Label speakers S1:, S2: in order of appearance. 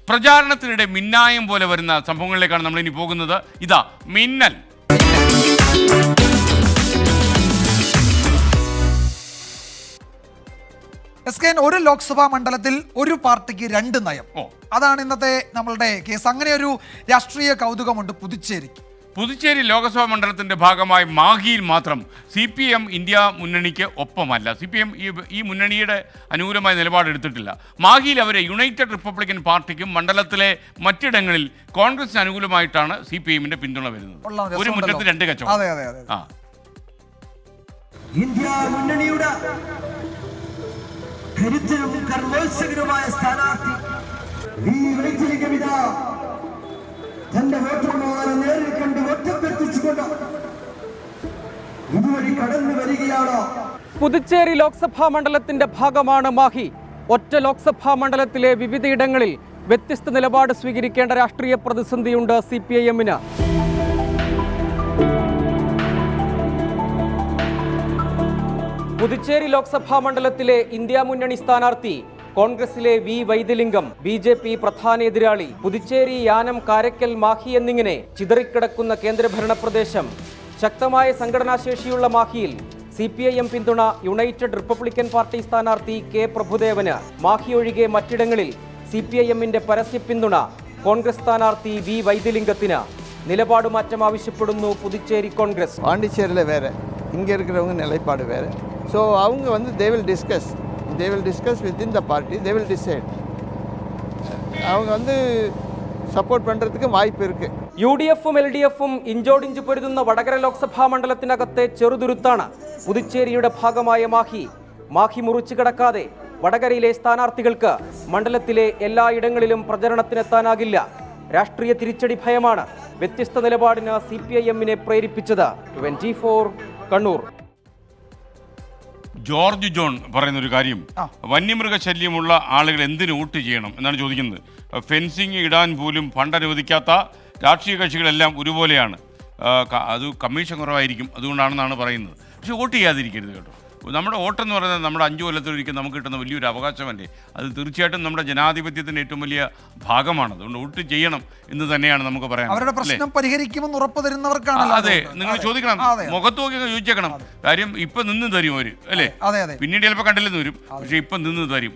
S1: പ്രചാരണത്തിനിടെ മിന്നായം പോലെ വരുന്ന സംഭവങ്ങളിലേക്കാണ് നമ്മൾ ഇനി പോകുന്നത്. ഇതാ മിന്നൽ.
S2: ഒരു ലോക്സഭാ മണ്ഡലത്തിൽ ഒരു പാർട്ടിക്ക് രണ്ട് നയം. അതാണ് ഇന്നത്തെ നമ്മളുടെ കേസ്. അങ്ങനെ ഒരു രാഷ്ട്രീയ കൗതുകമുണ്ട് പുതുച്ചേരിക്ക്.
S1: പുതുച്ചേരി ലോക്സഭാ മണ്ഡലത്തിന്റെ ഭാഗമായി മാഹിയിൽ മാത്രം CPM ഇന്ത്യ മുന്നണിക്ക് ഒപ്പമല്ല. CPM ഈ മുന്നണിയുടെ അനുകൂലമായ നിലപാടെടുത്തിട്ടില്ല. മാഹിയിൽ അവരെ യുണൈറ്റഡ് റിപ്പബ്ലിക്കൻ പാർട്ടിക്കും മണ്ഡലത്തിലെ മറ്റിടങ്ങളിൽ കോൺഗ്രസിന് അനുകൂലമായിട്ടാണ് CPMന്റെ പിന്തുണ വരുന്നത്. ഒരു മുറ്റത്ത് രണ്ട് കച്ചവടം.
S3: ഇന്ത്യ മുന്നണിയുടെ കരുത്തരും കർമ്മോത്സുകരുമായ സ്ഥാനാർത്ഥി തന്റെ വോട്ടർമാരെ നേരിൽ കണ്ട് ഒറ്റപ്പെടുത്തിച്ചുകൊണ്ട് ഇതുവഴി കടന്നു വരികയാണ്.
S4: പുതുച്ചേരി ലോക്സഭാ മണ്ഡലത്തിന്റെ ഭാഗമാണ് മാഹി. ഒറ്റ ലോക്സഭാ മണ്ഡലത്തിലെ വിവിധയിടങ്ങളിൽ വ്യത്യസ്ത നിലപാട് സ്വീകരിക്കേണ്ട രാഷ്ട്രീയ പ്രതിസന്ധിയുണ്ട് CPIM-ന്. പുതുച്ചേരി ലോക്സഭാ മണ്ഡലത്തിലെ ഇന്ത്യ മുന്നണി സ്ഥാനാർത്ഥി കോൺഗ്രസിലെ V. വൈദ്യലിംഗം, BJP പ്രധാന എതിരാളി. പുതുച്ചേരി, യാനം, കാരക്കൽ, മാഹി എന്നിങ്ങനെ ചിതറിക്കിടക്കുന്ന കേന്ദ്രഭരണ പ്രദേശം. ശക്തമായ സംഘടനാശേഷിയുള്ള മാഹിയിൽ CPIM പിന്തുണ യുണൈറ്റഡ് റിപ്പബ്ലിക്കൻ പാർട്ടി സ്ഥാനാർത്ഥി K. പ്രഭുദേവന്. മാഹി ഒഴികെ മറ്റിടങ്ങളിൽ CPIM-ന്റെ പരസ്യ പിന്തുണ കോൺഗ്രസ് സ്ഥാനാർത്ഥി V. വൈദ്യലിംഗത്തിന്. നിലപാട് മാറ്റം ആവശ്യപ്പെടുന്നു പുതുച്ചേരി കോൺഗ്രസ്.
S5: பாண்டிச்சேரியில் வேறு, இங்கே இருக்கிறவங்க நிலைப்பாடு வேறு. ஸோ அவங்க வந்து they will discuss within the party, they will decide. அவங்க வந்து സപ്പോർട്ട് പண்றதுக்கு വായ്പ ഇருக்கு.
S4: UDF-ഉം LDF-ഉം ഇഞ്ചോടിഞ്ച് പൊരുതുന്ന വടകര ലോക്സഭാ മണ്ഡലത്തിനകത്തെ ചെറുതുരുത്താണ് പുതുച്ചേരിയുടെ ഭാഗമായ മാഹി. മാഹി മുറിച്ചു കിടക്കാതെ വടകരയിലെ സ്ഥാനാർത്ഥികൾക്ക് മണ്ഡലത്തിലെ എല്ലായിടങ്ങളിലും പ്രചരണത്തിനെത്താനാകില്ല. രാഷ്ട്രീയ തിരിച്ചടി ഭയമാണ് വ്യത്യസ്ത നിലപാടിന് CPIM-നെ പ്രേരിപ്പിച്ചത്. 24 കണ്ണൂർ.
S1: ജോർജ് ജോൺ പറയുന്ന ഒരു കാര്യം, വന്യമൃഗശല്യമുള്ള ആളുകൾ എന്തിന് വോട്ട് ചെയ്യണം എന്നാണ് ചോദിക്കുന്നത്. ഫെൻസിങ് ഇടാൻ പോലും ഫണ്ട് അനുവദിക്കാത്ത രാഷ്ട്രീയ കക്ഷികളെല്ലാം ഒരുപോലെയാണ്. അത് കമ്മീഷൻ കുറവായിരിക്കും, അതുകൊണ്ടാണെന്നാണ് പറയുന്നത്. പക്ഷേ വോട്ട് ചെയ്യാതിരിക്കരുത് കേട്ടോ. നമ്മുടെ വോട്ടെന്ന് പറയുന്നത് നമ്മുടെ 5 കൊല്ലത്തിലൊരിക്കൽ നമുക്ക് കിട്ടുന്ന വലിയൊരു അവകാശമല്ലേ. അത് തീർച്ചയായിട്ടും നമ്മുടെ ജനാധിപത്യത്തിൻ്റെ ഏറ്റവും വലിയ ഭാഗമാണ്. അതുകൊണ്ട് വോട്ട് ചെയ്യണം എന്ന് തന്നെയാണ് നമുക്ക് പറയാൻ.
S2: അവരുടെ പ്രശ്നം പരിഹരിക്കുമെന്ന് ഉറപ്പ് തരുന്നവർക്കാണ്.
S1: അതെ, നിങ്ങൾ ചോദിക്കണം, മുഖത്ത് നോക്കി ചോദിച്ചേക്കണം. കാര്യം ഇപ്പം നിന്ന് തരും അവർ, അല്ലേ? പിന്നീട് ചിലപ്പോൾ കണ്ടില്ലെന്ന് വരും, പക്ഷേ ഇപ്പം നിന്ന് തരും.